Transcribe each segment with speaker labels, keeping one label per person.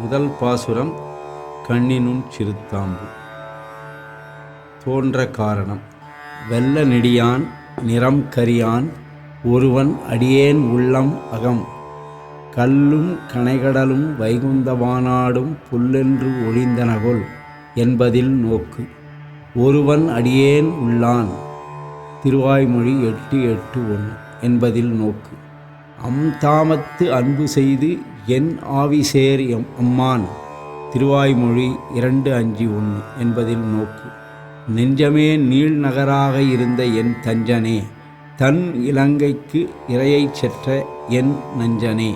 Speaker 1: முதல் பாசுரம் கண்ணினுன் சிறுத்தாம்பு. தோன்ற காரணம். வெள்ள நெடியான் நிறம் கரியான் ஒருவன் அடியேன் உள்ளம் அகம். கல்லும் கனைகடலும் வைகுந்தவானாடும் புல்லென்று ஒழிந்தனகொல் என்பதில் நோக்கு. ஒருவன் அடியேன் உள்ளான் திருவாய்மொழி 8:8-1 என்பதில் நோக்கு. தாமத்து அன்பு செய்து என் ஆவிசேர் அம்மான் திருவாய்மொழி 2:5-1 என்பதில் நோக்கு. நெஞ்சமே நீள் நகராக இருந்த என் தஞ்சனே, தன் இலங்கைக்கு இரையைச் செற்ற என் நஞ்சனே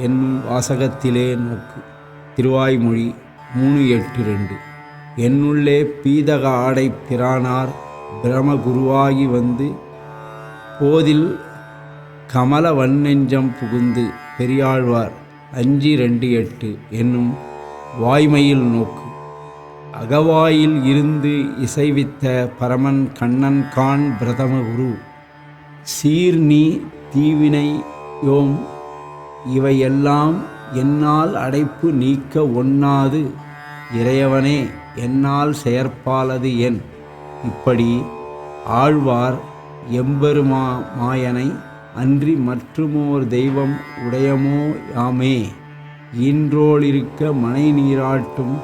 Speaker 1: என்னும் வாசகத்திலே நோக்கு. திருவாய்மொழி 3:8-2. என்னுள்ளே பீதக ஆடை பிரானார் பிரமகுருவாகி வந்து போதில் கமல வன்னெஞ்சம் புகுந்து பெரியாழ்வார் 5:2-8 என்னும் வாய்மையில் நோக்கு. அகவாயில் இருந்து இசைவித்த பரமன் கண்ணன் கான் பிரதம குரு சீர்நீ தீவினை யோம் இவையெல்லாம் என்னால் அடைப்பு நீக்க ஒண்ணாது இறையவனே என்னால் செயற்பாலது என். இப்படி ஆழ்வார் எம்பெருமாயனை அன்றி மற்றுமோர் தெய்வம் உடையமோ யாமே ஈன்றோளிருக்க மனை நீராட்டும்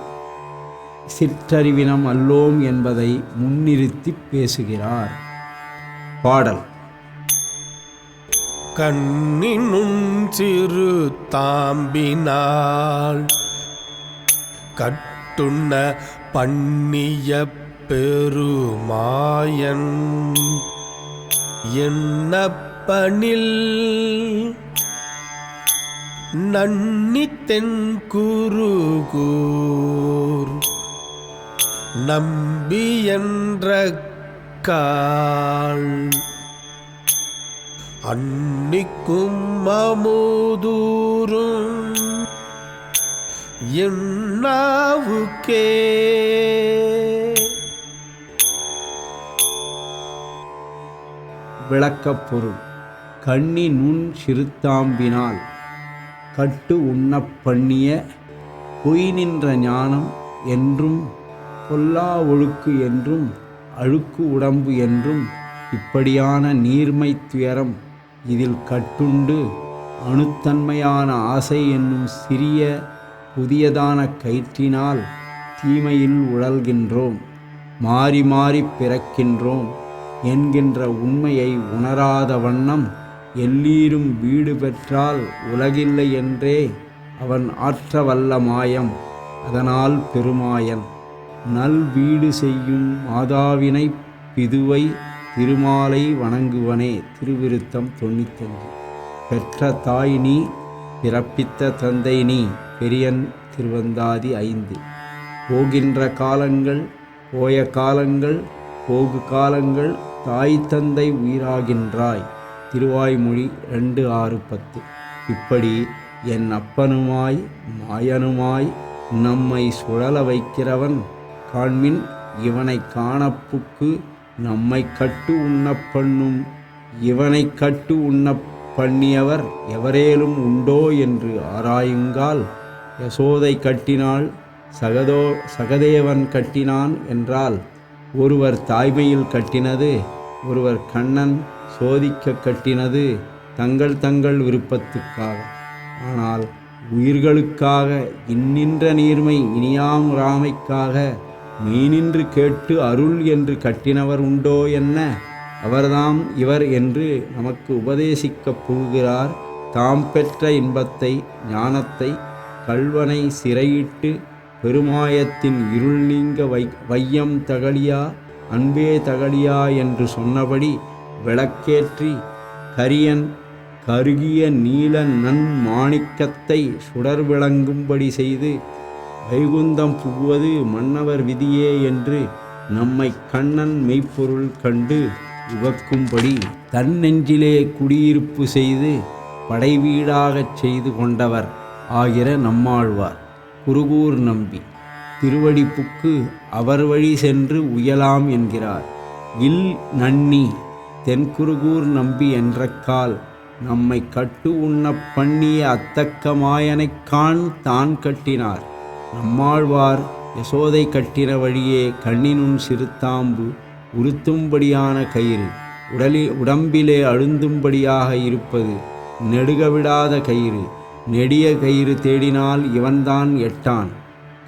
Speaker 1: சிற்றறிவினம் அல்லோம் என்பதை முன்னிறுத்தி பேசுகிறார். பாடல்.
Speaker 2: கண்ணினுன் சிறு தாம்பினால் கட்டுண்ண பண்ணிய பெருமாயன் என்னப்பனில் நன்னி தென்குருகூர் நம்பி என்ற கால் அன்னிக்கும் அமுதூரும் என்னாவுக்கே.
Speaker 1: விளக்கப்பொருள். கண்ணி நுண் சிறுத்தாம்பினால் கட்டு உண்ணப் பண்ணிய பொய் நின்ற ஞானம் என்றும் பொல்லா ஒழுக்கு என்றும் அழுக்கு உடம்பு என்றும் இப்படியான நீர்மை துயரம் இதில் கட்டுண்டு அணுத்தன்மையான ஆசை என்னும் சிறிய புதியதான கயிற்றினால் தீமையில் உழல்கின்றோம், மாறி மாறி பிறக்கின்றோம் என்கின்ற உண்மையை உணராத வண்ணம் எல்லீரும் வீடு பெற்றால் உலகில்லை என்றே அவன் ஆற்ற வல்ல மாயம். அதனால் பெருமாயன் நல் வீடு செய்யும் மாதாவினை பிதுவை திருமாலை வணங்குவனே. திருவிருத்தம் 95. பெற்ற தாய் நீ, பிறப்பித்த தந்தை நீ. பெரியன் திருவந்தாதி 5. போகின்ற காலங்கள் போய காலங்கள் போகு காலங்கள் தாய் தந்தை உயிராகின்றாய். திருவாய்மொழி 2:6-10. இப்படி என் அப்பனுமாய் மாயனுமாய் நம்மை சுழல வைக்கிறவன் காண்மின் இவனை காணப்புக்கு நம்மை கட்டு உண்ணப் பண்ணும் இவனை கட்டு உண்ணப் பண்ணியவர் எவரேலும் உண்டோ என்று ஆராயுங்கால் யசோதை கட்டினாள், சகதேவன் கட்டினான் என்றால் ஒருவர் தாய்மையில் கட்டினது, ஒருவர் கண்ணன் சோதிக்க கட்டினது தங்கள் விருப்பத்துக்காக. ஆனால் உயிர்களுக்காக இன்னின்ற நீர்மை இனியாமுறாமைக்காக மீனின்று கேட்டு அருள் என்று கட்டினவர் உண்டோ என்ன? அவர்தாம் இவர் என்று நமக்கு உபதேசிக்கப் புகுகிறார். தாம் பெற்ற இன்பத்தை ஞானத்தை கள்வனை சிறையிட்டு பெருமாயத்தின் இருள் நீங்க வையம் தகலியா அன்பே தகலியா என்று சொன்னபடி விளக்கேற்றி கரியன் கருகிய நீல நன் மாணிக்கத்தை சுடர் விளங்கும்படி செய்து வைகுந்தம் புகுவது மன்னவர் விதியே என்று நம்மை கண்ணன் மெய்ப்பொருள் கண்டு உகக்கும்படி தன் நெஞ்சிலே குடியிருப்பு செய்து படைவீடாகச் செய்து கொண்டவர் ஆகிற நம்மாழ்வார் குருகூர் நம்பி திருவடிப்புக்கு அவர் வழி சென்று உயலாம் என்கிறார். இல் நன்னி தென்குருகூர் நம்பி என்ற கால் நம்மை கட்டு உண்ணப் பண்ணிய அத்தக்க மாயனைக் காண் தான் கட்டினார். நம்மாழ்வார் யசோதை கட்டின வழியே கண்ணினுன் சிறுத்தாம்பு உறுத்தும்படியான கயிறு, உடம்பிலே அழுந்தும்படியாக இருப்பது நெடுகவிடாத கயிறு. நெடிய கயிறு தேடினால் இவன்தான் எட்டான்.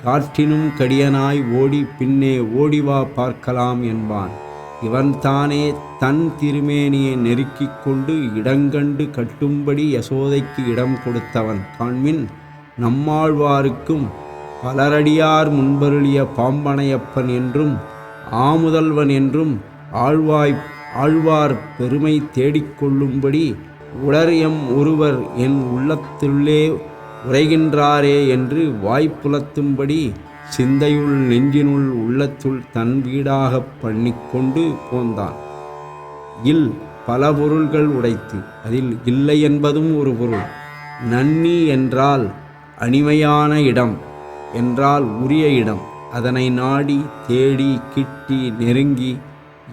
Speaker 1: காற்றினும் கடியனாய் ஓடி பின்னே ஓடிவா பார்க்கலாம் என்பான். இவன்தானே தன் திருமேனியை நெருக்கிக் கொண்டு இடங்கண்டு கட்டும்படி யசோதைக்கு இடம் கொடுத்தவன் காண்மின். நம்மாழ்வாருக்கும் பலரடியார் முன்பருளிய பாம்பனையப்பன் என்றும் ஆமுதல்வன் என்றும் ஆழ்வார் பெருமை தேடிக்கொள்ளும்படி உளர் எம் ஒருவர் என் உள்ளத்துள்ளே உரைகின்றாரே என்று வாய்ப்புலத்தும்படி சிந்தையுள் நெஞ்சினுள் உள்ளத்துள் தன் வீடாகப் பண்ணிக்கொண்டு போந்தான். இல் பல பொருள்கள் உடைத்து அதில் இல்லை என்பதும் ஒரு பொருள். நன்னி என்றால் அணிமையான இடம் என்றால் உரிய இடம். அதனை நாடி தேடி கிட்டி நெருங்கி,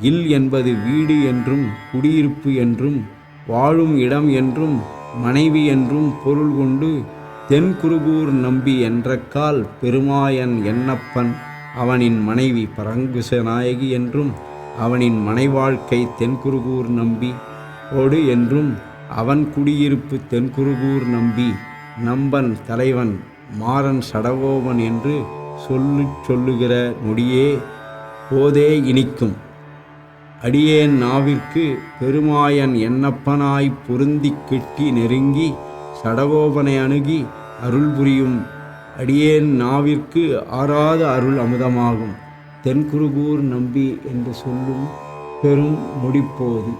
Speaker 1: இல் என்பது வீடு என்றும் குடியிருப்பு என்றும் வாழும் இடம் என்றும் மனைவி என்றும் பொருள் கொண்டு தென்குருகூர் நம்பி என்றக்கால் பெருமாயன் என்னப்பன் அவனின் மனைவி பரங்குச நாயகி என்றும் அவனின் மனைவாழ்க்கை தென்குருகூர் நம்பி ஓடு என்றும் அவன் குடியிருப்பு தென்குருகூர் நம்பி நம்பன் தலைவன் மாறன் சடகோபன் என்று சொல்லுகிற நொடியே போதே இனிக்கும். அடியேன் நாவிற்கு பெருமாயன் என்னப்பனாய் பொருந்தி கெட்டி நெருங்கி சடகோபனை அணுகி அருள் புரியும் அடியேன் நாவிற்கு ஆறாத அருள் அமுதமாகும். தென்குருகூர் நம்பி என்று சொல்லும் பெரும் முடிப்போது